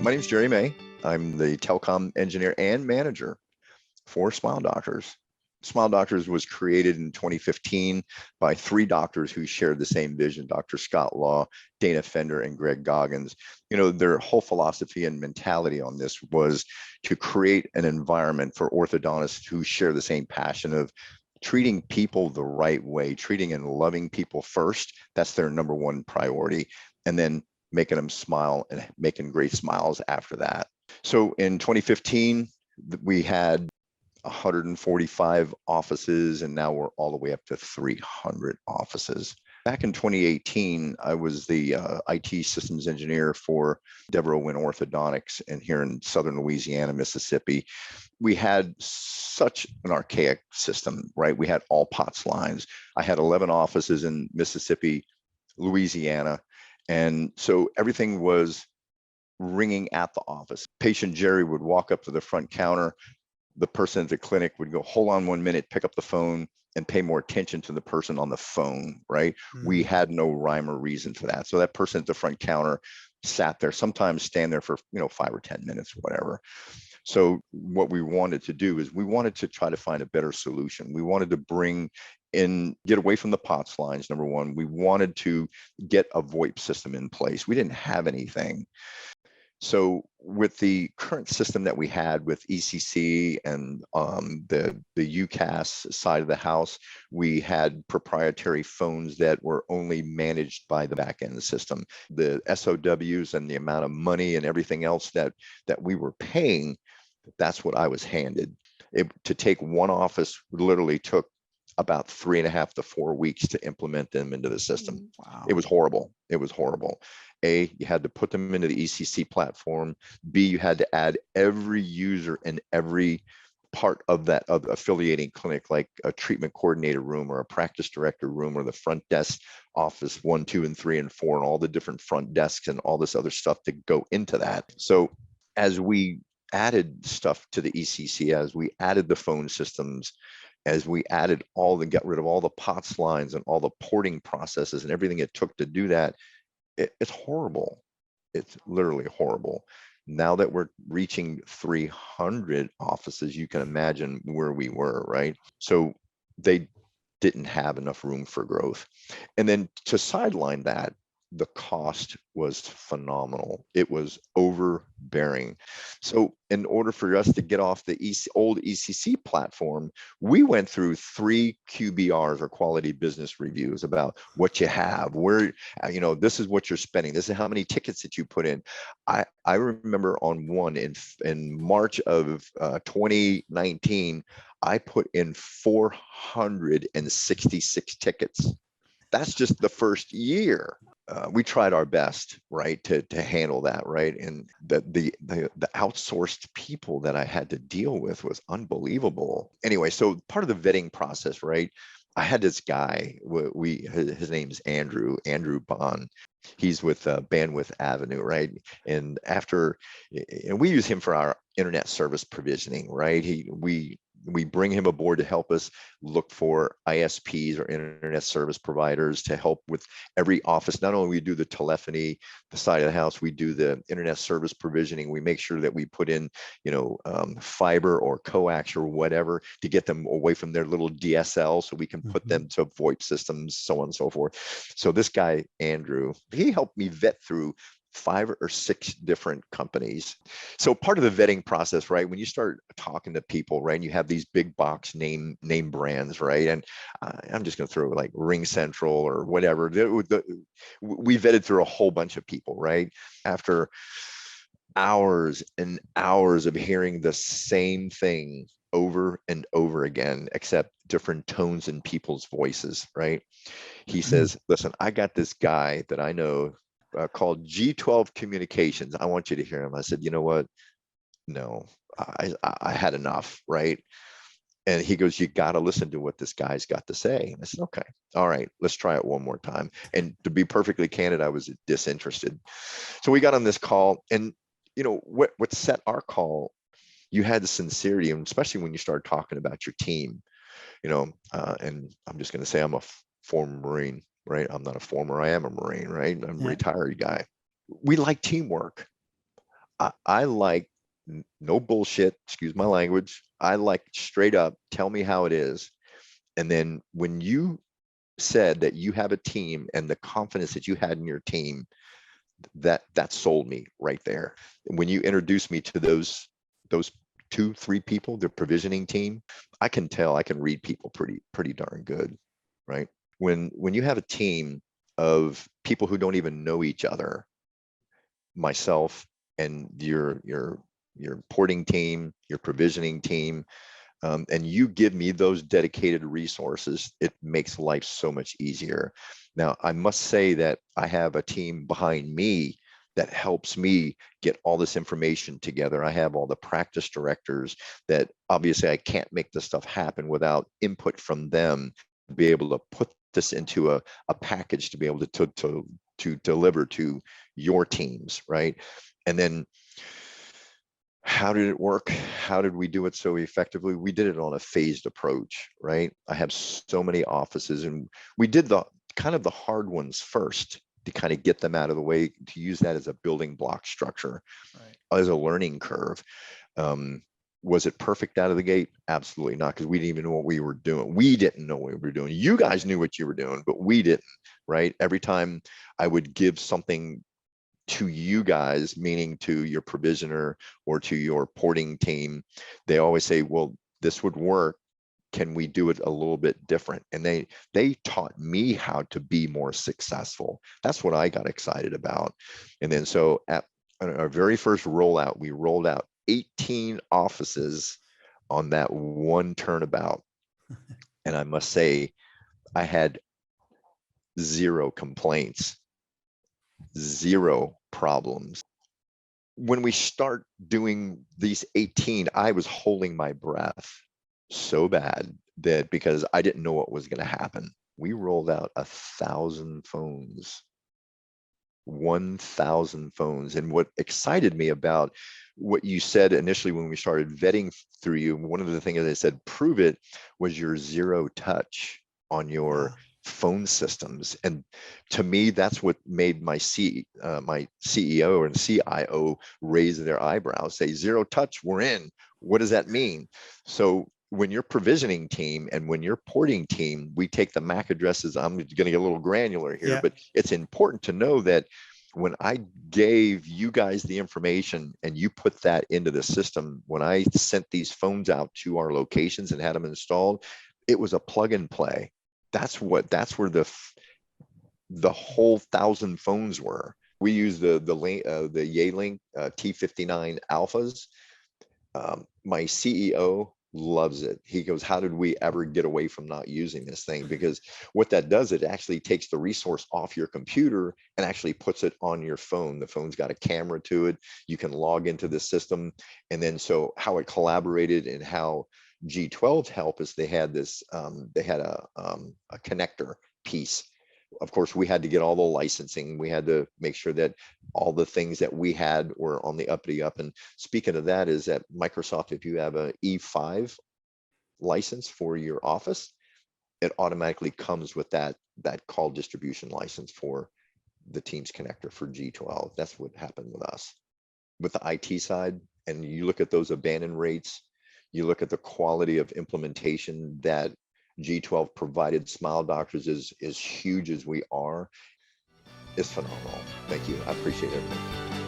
My name is Jerry Maye. I'm the telecom engineer and manager for Smile Doctors. Smile Doctors was created in 2015 by three doctors who shared the same vision, Dr. Scott Law, Dana Fender, and Greg Goggins. You know, their whole philosophy and mentality on this was to create an environment for orthodontists who share the same passion of treating people the right way, treating and loving people first. That's their number one priority. And then making them smile and making great smiles after that. So in 2015, we had 145 offices, and now we're all the way up to 300 offices. Back in 2018, I was the IT systems engineer for Deborah Wynn Orthodontics, and here in Southern Louisiana, Mississippi, we had such an archaic system, right? We had all POTS lines. I had 11 offices in Mississippi, Louisiana, and so everything was ringing at the office. Patient Jerry would walk up to the front counter. The person at the clinic would go, hold on 1 minute, pick up the phone and pay more attention to the person on the phone, right? We had no rhyme or reason for that. So that person at the front counter sat there, sometimes stand there for, 5 or 10 minutes, whatever. So what we wanted to do is we wanted to try to find a better solution. We wanted to get away from the POTS lines, number one. We wanted to get a VoIP system in place. We didn't have anything. So with the current system that we had with ECC and the UCaaS side of the house, we had proprietary phones that were only managed by the back-end system. The SOWs and the amount of money and everything else that we were paying, that's what I was handed. To take one office literally took about 3.5 to 4 weeks to implement them into the system. Wow. It was horrible. It was horrible. A, you had to put them into the ECC platform. B, you had to add every user in every part of that of affiliating clinic, like a treatment coordinator room or a practice director room or the front desk office 1, 2, and 3, and 4, and all the different front desks and all this other stuff to go into that. So as we added stuff to the ECC, as we added the phone systems, as we got rid of all the POTS lines and all the porting processes and everything it took to do that, it's horrible. It's literally horrible. Now that we're reaching 300 offices, you can imagine where we were, right? So they didn't have enough room for growth. And then to sideline that, the cost was phenomenal. It was overbearing. So in order for us to get off the old ECC platform, we went through 3 QBRs or quality business reviews about what you have, where, this is what you're spending. This is how many tickets that you put in. I remember on one in March of 2019, I put in 466 tickets. That's just the first year. We tried our best, right, to handle that, right, and the outsourced people that I had to deal with was unbelievable. Anyway, so part of the vetting process, right, I had this guy. His name's Andrew Bond. He's with Bandwidth Avenue, right, and we use him for our internet service provisioning, right. We bring him aboard to help us look for ISPs or internet service providers to help with every office. Not only we do the telephony, the side of the house, we do the internet service provisioning. We make sure that we put in, fiber or coax or whatever to get them away from their little DSL so we can put them to VoIP systems, so on and so forth. So this guy, Andrew, he helped me vet through 5 or 6 different companies. So part of the vetting process, right, when you start talking to people, right, and you have these big box name brands, right, and I'm just going to throw like Ring Central or whatever. We vetted through a whole bunch of people, right, after hours and hours of hearing the same thing over and over again, except different tones in people's voices, right? He says, listen, I got this guy that I know called G12 Communications. I want you to hear him. I said, you know what? No, I had enough, right? And he goes, you got to listen to what this guy's got to say. And I said, okay, all right, let's try it one more time. And to be perfectly candid, I was disinterested. So we got on this call, and what set our call, you had the sincerity, and especially when you start talking about your team, and I'm just going to say I'm a former Marine. Right? I'm not a former, I am a Marine, right? I'm a retired guy. We like teamwork. I like no bullshit, excuse my language. I like straight up, tell me how it is. And then when you said that you have a team and the confidence that you had in your team, that sold me right there. When you introduced me to those 2, 3 people, the provisioning team, I can tell, I can read people pretty darn good, right? When you have a team of people who don't even know each other, myself and your porting team, your provisioning team, and you give me those dedicated resources, it makes life so much easier. Now, I must say that I have a team behind me that helps me get all this information together. I have all the practice directors that obviously I can't make this stuff happen without input from them to be able to put this into a package to be able to deliver to your teams, right? And then how did it work? How did we do it so effectively? We did it on a phased approach, right? I have so many offices, and we did the kind of the hard ones first to kind of get them out of the way, to use that as a building block structure, right, as a learning curve. Was it perfect out of the gate? Absolutely not, because we didn't even know what we were doing. We didn't know what we were doing. You guys knew what you were doing, but we didn't, right? Every time I would give something to you guys, meaning to your provisioner or to your porting team, they always say, well, this would work. Can we do it a little bit different? And they taught me how to be more successful. That's what I got excited about. And then so at our very first rollout, we rolled out 18 offices on that one turnabout. And I must say, I had 0 complaints, 0 problems. When we start doing these 18, I was holding my breath so bad that because I didn't know what was going to happen. We rolled out 1,000 phones, 1,000 phones. And what excited me about what you said initially when we started vetting through you, one of the things I said, prove it, was your 0 touch on your phone systems. And to me, that's what made my CEO and CIO raise their eyebrows, say 0 touch, we're in. What does that mean? So when your provisioning team and when your porting team, we take the MAC addresses, I'm going to get a little granular here, but it's important to know that when I gave you guys the information and you put that into the system, when I sent these phones out to our locations and had them installed, it was a plug and play. That's where the whole 1,000 phones were. We use the Yealink T59 alphas. My CEO loves it. He goes, how did we ever get away from not using this thing? Because what that does, it actually takes the resource off your computer and actually puts it on your phone. The phone's got a camera to it. You can log into the system. And then so how it collaborated and how G12 helped us, they had this, they had a connector piece. Of course, we had to get all the licensing. We had to make sure that all the things that we had were on the uppity up. And speaking of that, is that Microsoft, if you have an E5 license for your office, it automatically comes with that call distribution license for the Teams connector for G12. That's what happened with us. With the IT side, and you look at those abandon rates, you look at the quality of implementation that G12 provided Smile Doctors, is huge as we are, is phenomenal. Thank you. I appreciate everything.